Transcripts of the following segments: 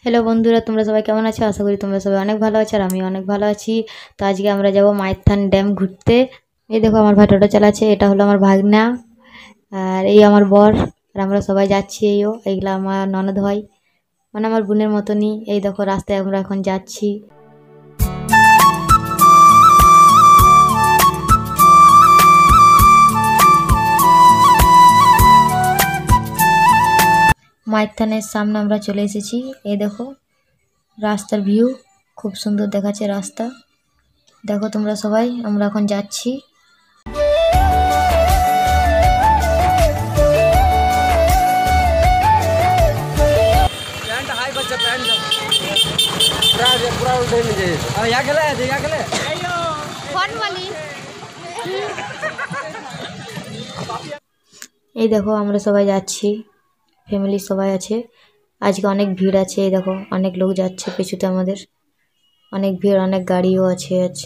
Hello বন্ধুরা, তোমরা সবাই কেমন আছো? আশা করি তোমরা সবাই অনেক ভালো আছো আর আমি অনেক ভালো আছি। তো আজকে আমরা যাব মাইথন ড্যাম ঘুরতে। এই দেখো আমার ভাই টোটো চালাচ্ছে, এটা হলো আমার ভাগনা আর এই আমার বর। আর আমরা সবাই যাচ্ছি। এইগুলা আমার ননদ হয়, মানে আমার বোনের মতনই। এই দেখো রাস্তায় আমরা এখন যাচ্ছি। মাইথনের সামনে আমরা চলে এসেছি। এই দেখো রাস্তার ভিউ, খুব সুন্দর দেখাচ্ছে রাস্তা। দেখো তোমরা সবাই, আমরা এখন যাচ্ছি। এই দেখো আমরা সবাই যাচ্ছি, ফ্যামিলি সবাই আছে। আজকে অনেক ভিড় আছে। এই দেখো অনেক লোক যাচ্ছে পেছুতে, আমাদের অনেক ভিড়, অনেক গাড়িও আছে আজ,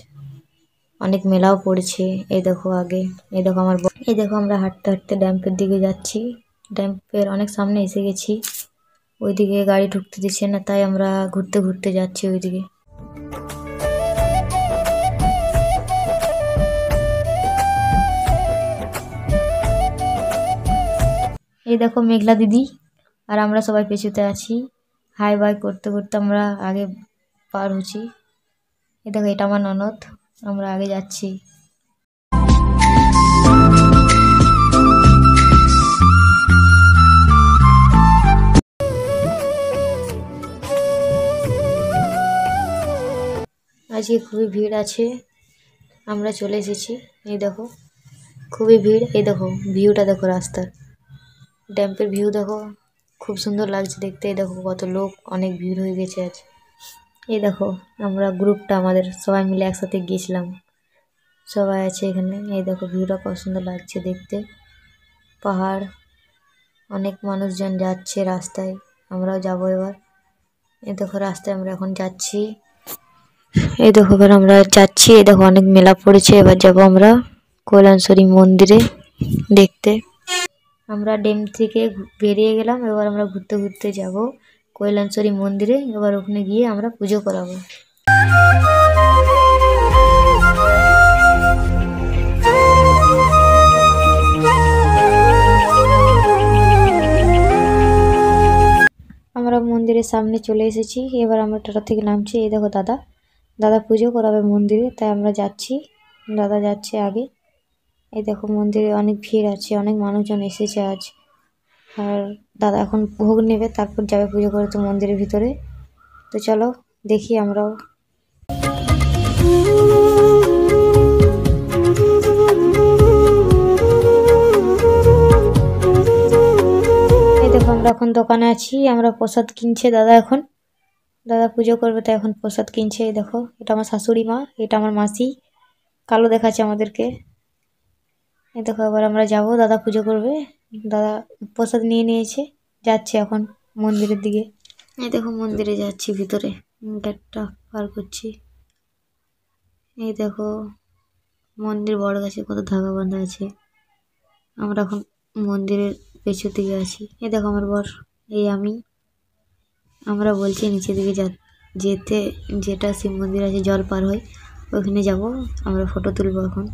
অনেক মেলাও পড়েছে। এই দেখো আগে, এই দেখো আমার এই দেখো আমরা হাঁটতে হাঁটতে ড্যাম্পের দিকে যাচ্ছি। ড্যাম্পের অনেক সামনে এসে গেছি। ওইদিকে গাড়ি ঢুকতে দিচ্ছে না, তাই আমরা ঘুরতে ঘুরতে যাচ্ছি ওইদিকে। এই দেখো মেঘলা দিদি আর আমরা সবাই পেছুতে আছি। হাই বাই করতে করতে আমরা আগে পার হচ্ছি। এই দেখো এটা আমার ননদ, আমরা আগে যাচ্ছি। আজকে খুবই ভিড় আছে, আমরা চলে এসেছি। এই দেখো খুবই ভিড়। এই দেখো ভিউটা দেখো, রাস্তার ড্যাম্পের ভিউ দেখো, খুব সুন্দর লাগছে দেখতে। এই দেখো কত লোক, অনেক ভিড় হয়ে গেছে আজ। এই দেখো আমরা গ্রুপটা আমাদের সবাই মিলে একসাথে গিয়েছিলাম, সবাই আছে এখানে। এই দেখো ভিউটা কত সুন্দর লাগছে দেখতে, পাহাড়, অনেক মানুষজন যাচ্ছে রাস্তায়, আমরাও যাবো এবার। এই দেখো রাস্তায় আমরা এখন যাচ্ছি। এই দেখো এবার আমরা যাচ্ছি। এই দেখো অনেক মেলা পড়েছে, এবার যাব আমরা কৈলাসহরী মন্দিরে দেখতে। আমরা ড্যাম থেকে বেরিয়ে গেলাম, এবার আমরা ঘুরতে ঘুরতে যাব কৈলাসহরী মন্দিরে। এবার ওখানে গিয়ে আমরা পুজো করাবো। আমরা মন্দিরের সামনে চলে এসেছি, এবার আমরা টোটো থেকে নামছি। এই দেখো দাদা, দাদা পুজো করাবে মন্দিরে, তাই আমরা যাচ্ছি। দাদা যাচ্ছে আগে। এই দেখো মন্দিরে অনেক ভিড় আছে, অনেক মানুষজন এসেছে আজ। আর দাদা এখন ভোগ নেবে, তারপর যাবে পুজো করতে মন্দিরের ভিতরে। তো চলো দেখি আমরাও। এই দেখো আমরা এখন দোকানে আছি, আমরা প্রসাদ কিনছে দাদা। এখন দাদা পুজো করবে, তাই এখন প্রসাদ কিনছে। এই দেখো এটা আমার শাশুড়ি মা, এটা আমার মাসি, কালো দেখাচ্ছে আমাদেরকে। এই দেখো এবার আমরা যাব, দাদা পুজো করবে। দাদা প্রসাদ নিয়ে নিয়েছে, যাচ্ছে এখন মন্দিরের দিকে। এই দেখো মন্দিরে যাচ্ছি, ভিতরে গেটটা পার করছি। এই দেখো মন্দির বড় গাছে কত ধাগা বাঁধা আছে। আমরা এখন মন্দিরের পেছু দিকে আছি। এই দেখো আমার বর, এই আমি। আমরা বলছি নিচে দিকে যেতে, যেটা শিব মন্দির আছে জল পার হয়, ওইখানে যাব। আমরা ফটো তুলবো এখন।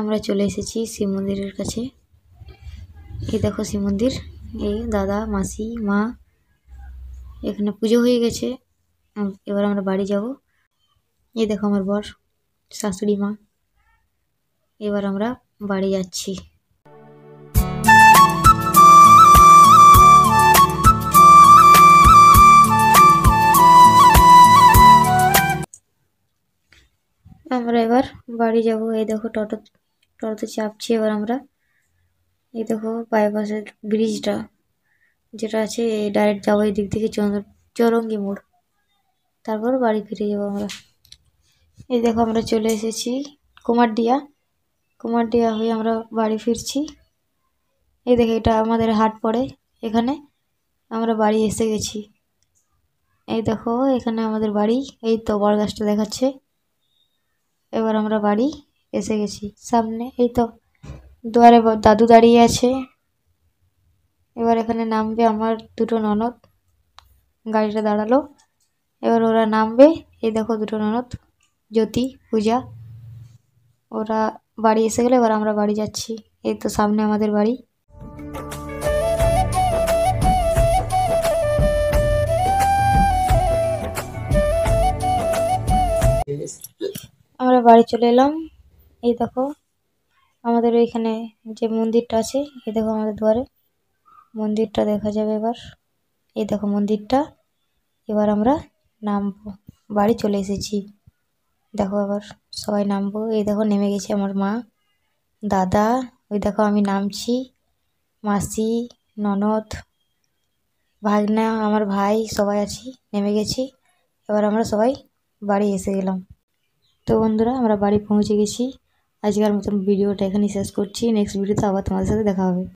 আমরা চলে এসেছি শিব মন্দিরের কাছে। এই দেখো শিব মন্দির, এই দাদা মাসি মা, এখানে পুজো হয়ে গেছে। এবার আমরা বাড়ি যাব। এই দেখো আমার বর, শাশুড়ি মা। এবার আমরা বাড়ি যাচ্ছি। আমরা এবার বাড়ি যাব। এই দেখো টোটোতে চাপছি এবার আমরা। এই দেখো বাইপাসের ব্রিজটা যেটা আছে, ডাইরেক্ট যাবো এই দিক থেকে চৌরঙ্গি মোড়, তারপর বাড়ি ফিরে যাবো আমরা। এই দেখো আমরা চলে এসেছি কুমারডিয়া হয়ে আমরা বাড়ি ফিরছি। এই দেখো এটা আমাদের হাট পড়ে, এখানে আমরা বাড়ি এসে গেছি। এই দেখো এখানে আমাদের বাড়ি, এই তো বড় গাছটা দেখাচ্ছে। এবার আমরা বাড়ি এসে গেছি। সামনে এই তো দুয়ারে দাদু দাঁড়িয়ে আছে। এবার এখানে নামবে আমার দুটো ননদ। গাড়িটা দাঁড়ালো, এবার ওরা নামবে। এই দেখো দুটো ননদ, জ্যোতি, পূজা। ওরা বাড়ি এসে গেলে এবার আমরা বাড়ি যাচ্ছি। এই তো সামনে আমাদের বাড়ি। আমরা বাড়ি চলে এলাম। এই দেখো আমাদের ওইখানে যে মন্দিরটা আছে, এই দেখো আমাদের দুয়ারে মন্দিরটা দেখা যাবে এবার। এই দেখো মন্দিরটা। এবার আমরা নামবো, বাড়ি চলে এসেছি। দেখো এবার সবাই নামবো। এই দেখো নেমে গেছে আমার মা, দাদা, ওই দেখো আমি নামছি, মাসি, ননদ, ভাগনা, আমার ভাই, সবাই আছি, নেমে গেছি। এবার আমরা সবাই বাড়ি এসে গেলাম। তো বন্ধুরা আমরা বাড়ি পৌঁছে গেছি। আজকের মতন ভিডিওটা এখানেই শেষ করছি। নেক্সট ভিডিওতে আবার তোমাদের সাথে দেখা হবে।